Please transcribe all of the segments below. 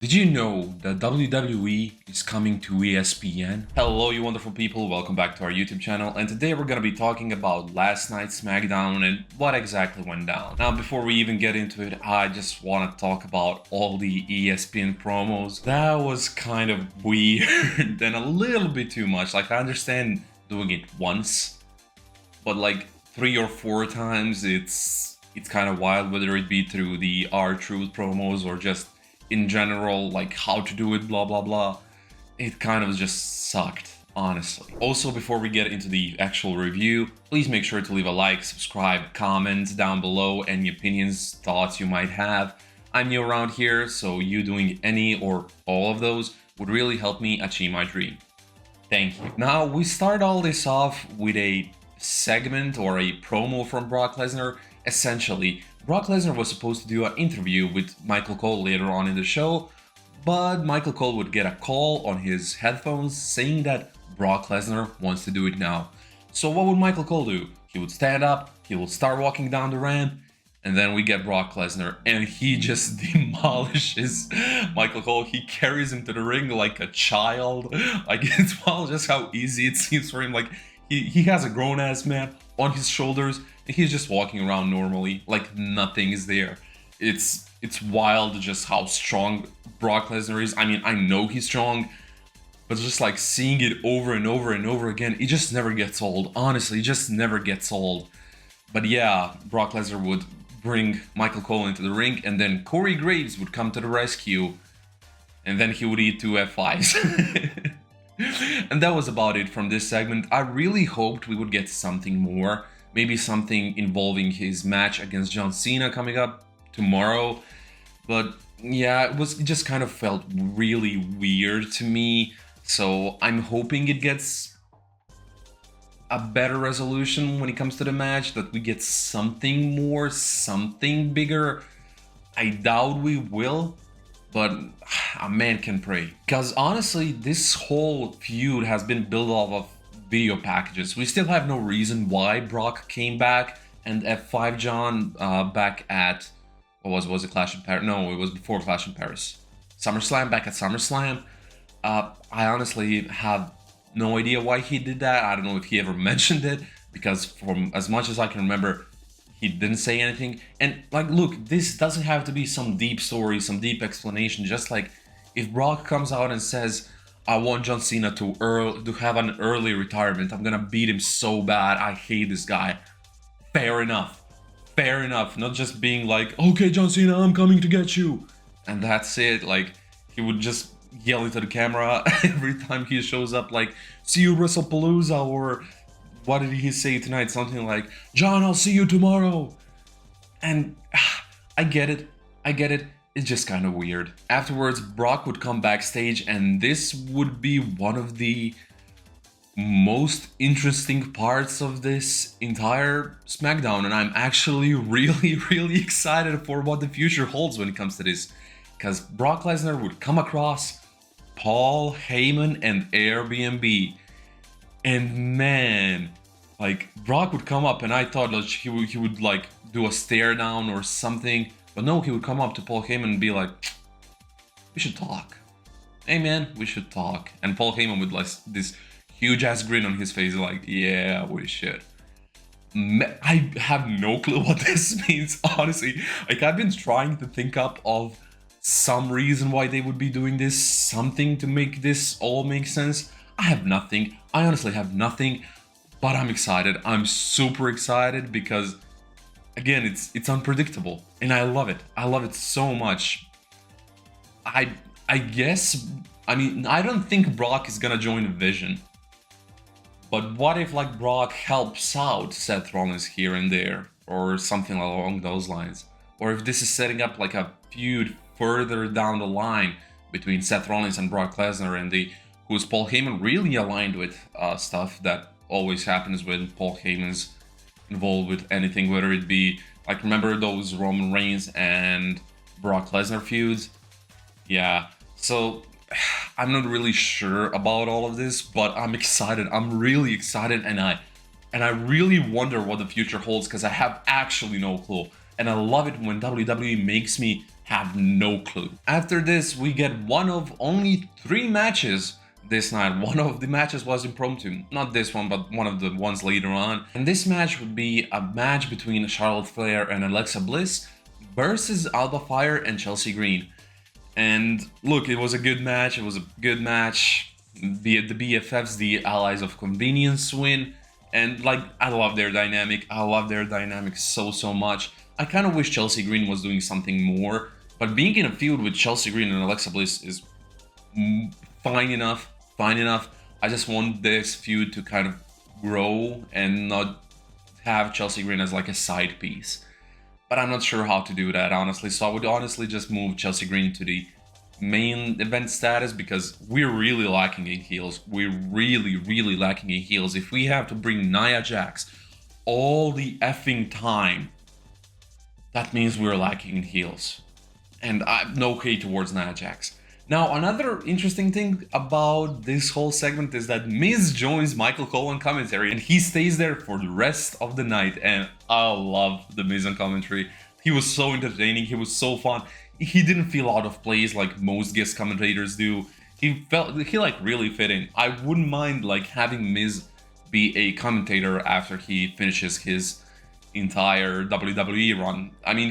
Did you know that WWE is coming to ESPN? Hello, you wonderful people, welcome back to our YouTube channel, and today we're gonna be talking about last night's SmackDown and what exactly went down. Now, before we even get into it, I just want to talk about all the ESPN promos. That was kind of weird and a little bit too much. Like, I understand doing it once, but like 3 or 4 times, it's kind of wild, whether it be through the R-Truth promos or just in general, like how to do it, blah blah blah. It kind of just sucked, honestly. Also, before we get into the actual review, please make sure to leave a like, subscribe, comment down below any opinions, thoughts you might have. I'm new around here, so you doing any or all of those would really help me achieve my dream. Thank you. Now, we start all this off with a segment or a promo from Brock Lesnar. Essentially, Brock Lesnar was supposed to do an interview with Michael Cole later on in the show, but Michael Cole would get a call on his headphones saying that Brock Lesnar wants to do it now. So what would Michael Cole do? He would stand up, he will start walking down the ramp, and then we get Brock Lesnar, and he just demolishes Michael Cole. He carries him to the ring like a child. Like, it's wild just how easy it seems for him. Like, he has a grown-ass man on his shoulders, and he's just walking around normally, like nothing is there. It's wild just how strong Brock Lesnar is. I mean, I know he's strong, but just like seeing it over and over and over again, it just never gets old. Honestly, it just never gets old. But yeah, Brock Lesnar would bring Michael Cole into the ring, and then Corey Graves would come to the rescue, and then he would eat 2 F5s. And that was about it from this segment. I really hoped we would get something more. Maybe something involving his match against John Cena coming up tomorrow. But yeah, it just kind of felt really weird to me. So I'm hoping it gets a better resolution when it comes to the match, that we get something more, something bigger. I doubt we will, but a man can pray. Because honestly, this whole feud has been built off of video packages. We still have no reason why Brock came back and F5 John back at, what was it, Clash in Paris? No, it was before Clash in Paris. SummerSlam, back at SummerSlam. I honestly have no idea why he did that. I don't know if he ever mentioned it, because from as much as I can remember, he didn't say anything. And like, look, this doesn't have to be some deep story, some deep explanation. Just like, if Brock comes out and says, I want John Cena to have an early retirement, I'm gonna beat him so bad, I hate this guy. Fair enough. Fair enough. Not just being like, okay, John Cena, I'm coming to get you. And that's it. Like, he would just yell into the camera every time he shows up, like, see you Wrestlepalooza, or what did he say tonight? Something like, John, I'll see you tomorrow. And I get it. It's just kind of weird. Afterwards, Brock would come backstage, and this would be one of the most interesting parts of this entire SmackDown, and I'm actually really excited for what the future holds when it comes to this. Because Brock Lesnar would come across Paul Heyman and Airbnb, and man, like, Brock would come up, and I thought that he would like do a stare down or something. But no, he would come up to Paul Heyman and be like, we should talk. Hey man, we should talk. And Paul Heyman with like this huge ass grin on his face, like, yeah, we should. I have no clue what this means, honestly. Like, I've been trying to think up of some reason why they would be doing this, something to make this all make sense. I have nothing. I honestly have nothing, but I'm excited. I'm super excited because, again, it's unpredictable, and I love it. I love it so much. I guess, I mean, I don't think Brock is gonna join Vision. But what if, like, Brock helps out Seth Rollins here and there, or something along those lines? Or if this is setting up like a feud further down the line between Seth Rollins and Brock Lesnar, and who's Paul Heyman really aligned with stuff that always happens when Paul Heyman's involved with anything, whether it be, like, remember those Roman Reigns and Brock Lesnar feuds? Yeah, so I'm not really sure about all of this, but I'm excited. I'm really excited, and I really wonder what the future holds, because I have actually no clue. And I love it when WWE makes me have no clue. After this, we get one of only 3 matches this night. One of the matches was impromptu. Not this one, but one of the ones later on. And this match would be a match between Charlotte Flair and Alexa Bliss versus Alba Fire and Chelsea Green. And look, it was a good match. It was a good match. The BFFs, the Allies of Convenience, win. And like, I love their dynamic. I love their dynamic so much. I kind of wish Chelsea Green was doing something more. But being in a feud with Chelsea Green and Alexa Bliss is fine enough. I just want this feud to kind of grow and not have Chelsea Green as like a side piece. But I'm not sure how to do that, honestly. So I would honestly just move Chelsea Green to the main event status because we're really lacking in heels. We're really lacking in heels. If we have to bring Nia Jax all the effing time, that means we're lacking in heels. And I'm no hate towards Nia Jax. Now, another interesting thing about this whole segment is that Miz joins Michael Cole on commentary and he stays there for the rest of the night. And I love the Miz on commentary. He was so entertaining. He was so fun. He didn't feel out of place like most guest commentators do. He like really fit in. I wouldn't mind like having Miz be a commentator after he finishes his entire WWE run. I mean,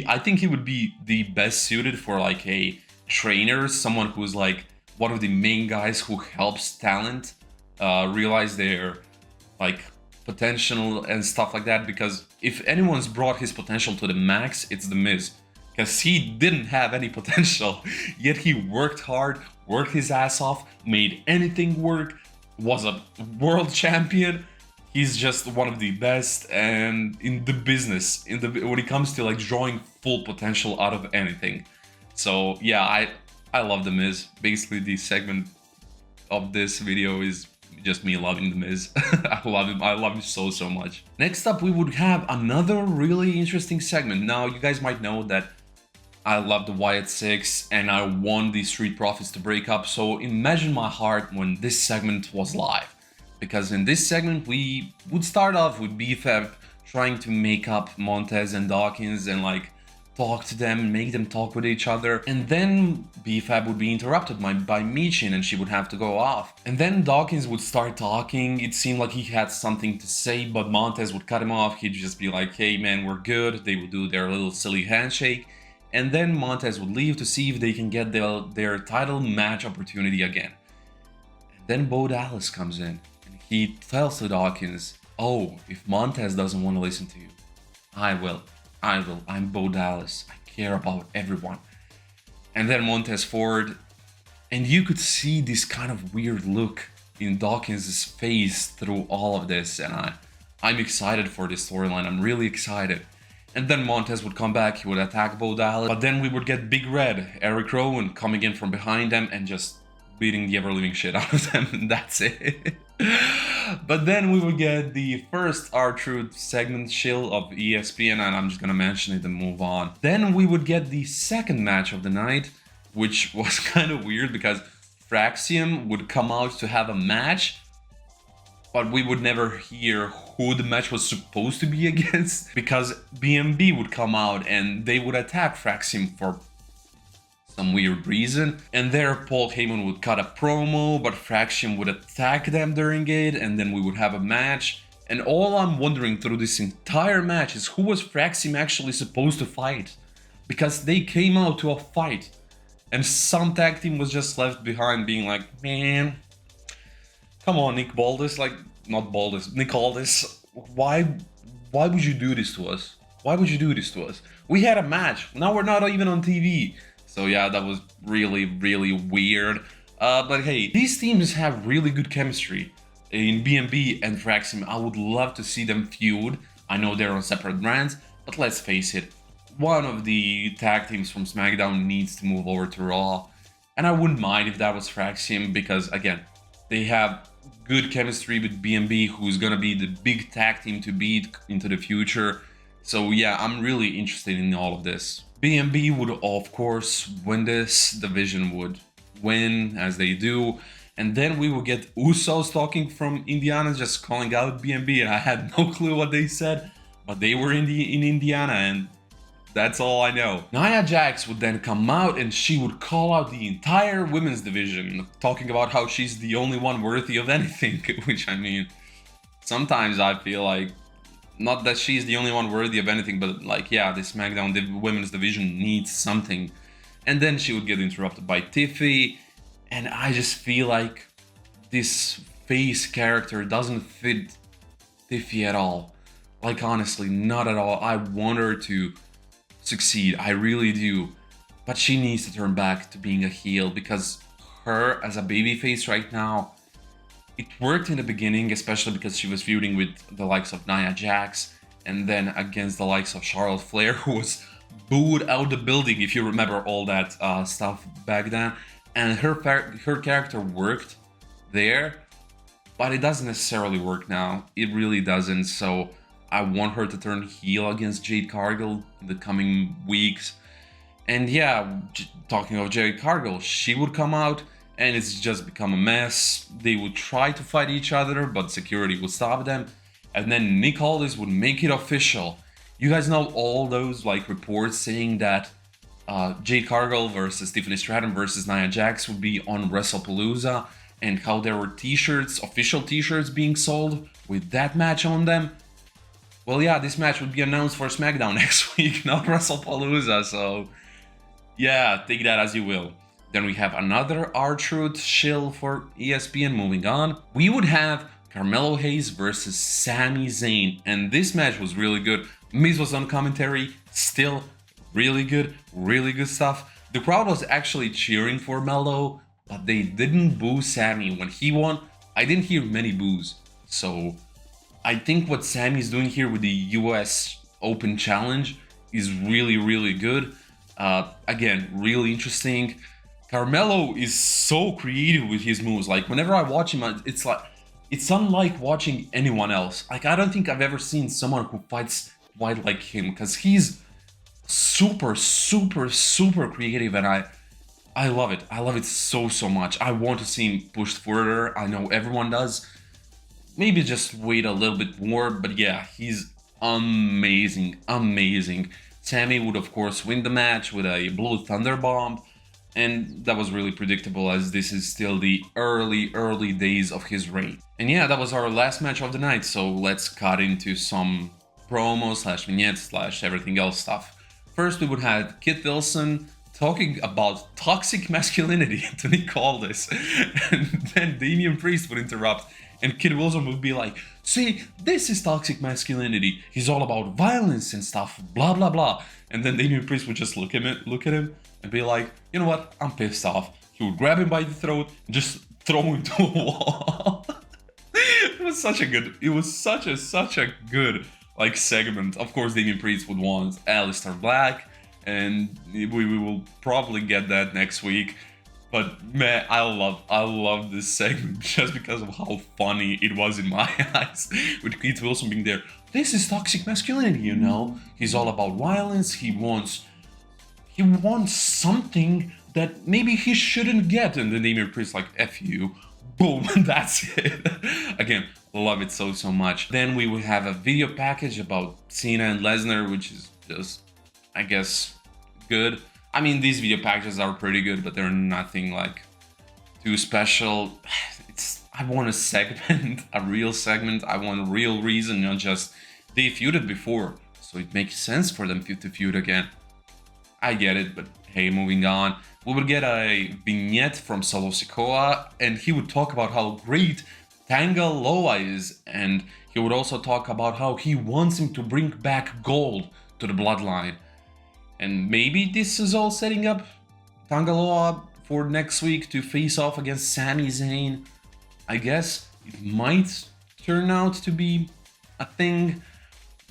I think he would be the best suited for like a trainer, someone who's like one of the main guys who helps talent realize their like potential and stuff like that, because if anyone's brought his potential to the max, it's the Miz, because he didn't have any potential, yet he worked hard, worked his ass off, made anything work, was a world champion. He's just one of the best and in the business when it comes to like drawing full potential out of anything. So yeah, I love The Miz. Basically, the segment of this video is just me loving The Miz. I love him. I love him so much. Next up, we would have another really interesting segment. Now, you guys might know that I love the Wyatt Six and I want the Street Profits to break up. So imagine my heart when this segment was live. Because in this segment, we would start off with BFF trying to make up Montez and Dawkins and like talk to them, make them talk with each other, and then BFAB would be interrupted by Michin and she would have to go off. And then Dawkins would start talking. It seemed like he had something to say, but Montez would cut him off. He'd just be like, hey man, we're good. They would do their little silly handshake. And then Montez would leave to see if they can get their title match opportunity again. And then Bo Dallas comes in and he tells to Dawkins, oh, if Montez doesn't want to listen to you, I will. I'm Bo Dallas. I care about everyone. And then Montez forward, and you could see this kind of weird look in Dawkins' face through all of this, and I'm excited for this storyline. I'm really excited. And then Montez would come back, he would attack Bo Dallas, but then we would get Big Red, Eric Rowan, coming in from behind them and just beating the ever-living shit out of them, and that's it. But then we would get the first R-Truth segment shill of ESPN, and I'm just gonna mention it and move on. Then we would get the second match of the night, which was kind of weird because Fraxium would come out to have a match, but we would never hear who the match was supposed to be against, because BMB would come out and they would attack Fraxium for some weird reason, and there Paul Heyman would cut a promo, but Fraxium would attack them during it, and then we would have a match. And all I'm wondering through this entire match is who was Fraxium actually supposed to fight, because they came out to a fight and some tag team was just left behind being like, man, come on, Nick Aldis, Nick Aldis, why would you do this to us? Why would you do this to us? We had a match, now we're not even on TV. So yeah, that was really weird. But hey, these teams have really good chemistry in BMB and Fraxium. I would love to see them feud. I know they're on separate brands, but let's face it, one of the tag teams from SmackDown needs to move over to Raw. And I wouldn't mind if that was Fraxium, because again, they have good chemistry with BMB, who's gonna be the big tag team to beat into the future. So yeah, I'm really interested in all of this. BMB would of course win this, Division would win as they do, and then we will get Usos talking from Indiana, just calling out BMB, and I had no clue what they said, but they were in Indiana, and That's all I know. Nia Jax would then come out and she would call out the entire women's division, talking about how she's the only one worthy of anything, which I mean, sometimes I feel like, not that she's the only one worthy of anything, but like, yeah, this SmackDown women's division needs something. And then she would get interrupted by Tiffy, and I just feel like this face character doesn't fit Tiffy at all. Like, honestly, not at all. I want her to succeed, I really do. But she needs to turn back to being a heel, because her as a babyface right now, it worked in the beginning, especially because she was feuding with the likes of Nia Jax, and then against the likes of Charlotte Flair, who was booed out the building, if you remember all that stuff back then. And her character worked there, but it doesn't necessarily work now. It really doesn't. So I want her to turn heel against Jade Cargill in the coming weeks. And yeah, talking of Jade Cargill, she would come out and it's just become a mess. They would try to fight each other, but security would stop them. And then Nick Aldis would make it official. You guys know all those like reports saying that Jade Cargill versus Tiffany Stratton versus Nia Jax would be on Wrestlepalooza, and how there were t-shirts, official t-shirts being sold with that match on them. Well, yeah, this match would be announced for SmackDown next week, not Wrestlepalooza, so yeah, take that as you will. Then we have another R-Truth shill for ESPN. Moving on, we would have Carmelo Hayes versus Sami Zayn, and this match was really good. Miz was on commentary, still really good stuff. The crowd was actually cheering for Melo, but they didn't boo Sami when he won. I didn't hear many boos, so I think what Sami's doing here with the US Open Challenge is really good. Again, really interesting. Carmelo is so creative with his moves. Like, whenever I watch him, it's unlike watching anyone else. Like, I don't think I've ever seen someone who fights quite like him, because he's super creative, and I love it. I love it so much. I want to see him pushed further. I know everyone does. Maybe just wait a little bit more, but yeah, he's amazing. Sami would of course win the match with a Blue Thunder Bomb, and that was really predictable, as this is still the early days of his reign. And yeah, that was our last match of the night, so let's cut into some promos / vignettes / everything else stuff. First, we would have Kit Wilson talking about toxic masculinity to Nick Aldis, and then Damian Priest would interrupt, and Kit Wilson would be like, "See, this is toxic masculinity. He's all about violence and stuff, blah blah blah." And then Damian Priest would just look at him and be like, "You know what? I'm pissed off." He would grab him by the throat and just throw him to a wall. It was such a good like segment. Of course, Damian Priest would want Aleister Black, and we will probably get that next week. But man, I love this segment just because of how funny it was in my eyes, with Keith Wilson being there. This is toxic masculinity, you know. He's all about violence. He wants something that maybe he shouldn't get. And then Damian Priest like, "F you." Boom, that's it. Again, love it so much. Then we would have a video package about Cena and Lesnar, which is just, I guess, good. I mean, these video packages are pretty good, but they're nothing like too special. I want a segment, a real segment. I want a real reason, not just they feuded before, so it makes sense for them to feud again. I get it, but hey, moving on. We would get a vignette from Solo Sikoa, and he would talk about how great Tanga Loa is, and he would also talk about how he wants him to bring back gold to the bloodline. And maybe this is all setting up Tanga Loa for next week to face off against Sami Zayn. I guess it might turn out to be a thing,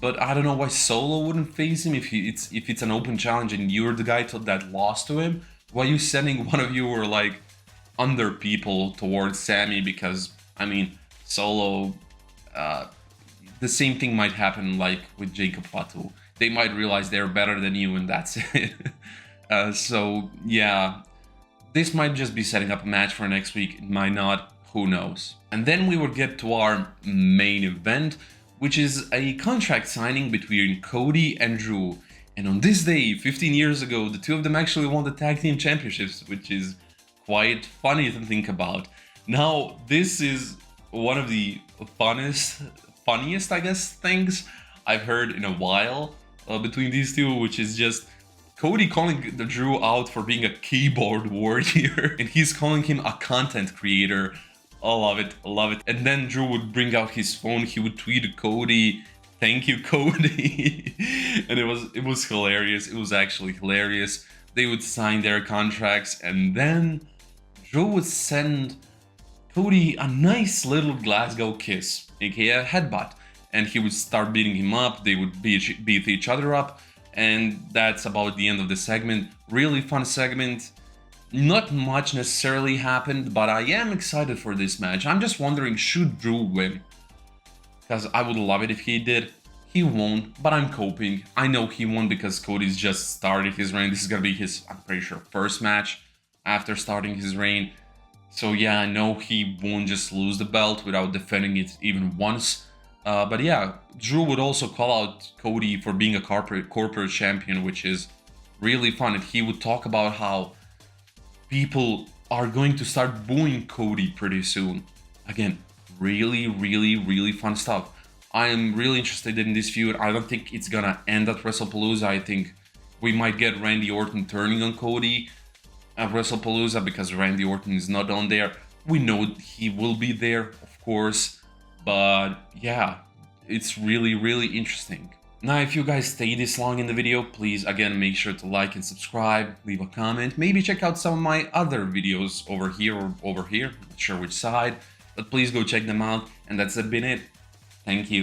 but I don't know why Solo wouldn't face him if it's an open challenge and you're the guy that lost to him. Why are you sending one of you or like under people towards Sami? Because I mean, Solo, the same thing might happen like with Jacob Fatu. They might realize they're better than you, and that's it. So yeah, this might just be setting up a match for next week. It might not. Who knows? And then we will get to our main event, which is a contract signing between Cody and Drew. And on this day, 15 years ago, the two of them actually won the tag team championships, which is quite funny to think about. Now, this is one of the funniest, I guess, things I've heard in a while between these two, which is just Cody calling the Drew out for being a keyboard warrior, and he's calling him a content creator. I love it, I love it. And then Drew would bring out his phone, he would tweet Cody, "Thank you, Cody." And it was hilarious. It was actually hilarious. They would sign their contracts, and then Drew would send Cody a nice little Glasgow kiss, aka a headbutt, and he would start beating him up. They would beat each other up, and that's about the end of the segment. Really fun segment. Not much necessarily happened, but I am excited for this match. I'm just wondering, should Drew win? Because I would love it if he did. He won't, but I'm coping. I know he won because Cody's just started his reign. This is gonna be his, I'm pretty sure, first match after starting his reign. So yeah, I know he won't just lose the belt without defending it even once. But yeah, Drew would also call out Cody for being a corporate champion, which is really fun. And he would talk about how people are going to start booing Cody pretty soon. Again, really fun stuff. I am really interested in this feud. I don't think it's gonna end at Wrestlepalooza. I think we might get Randy Orton turning on Cody at Wrestlepalooza because Randy Orton is not on there. We know he will be there, of course, but yeah, it's really interesting. Now, if you guys stay this long in the video, please again make sure to like and subscribe, leave a comment, maybe check out some of my other videos over here or over here, not sure which side, but please go check them out, and that's been it. Thank you.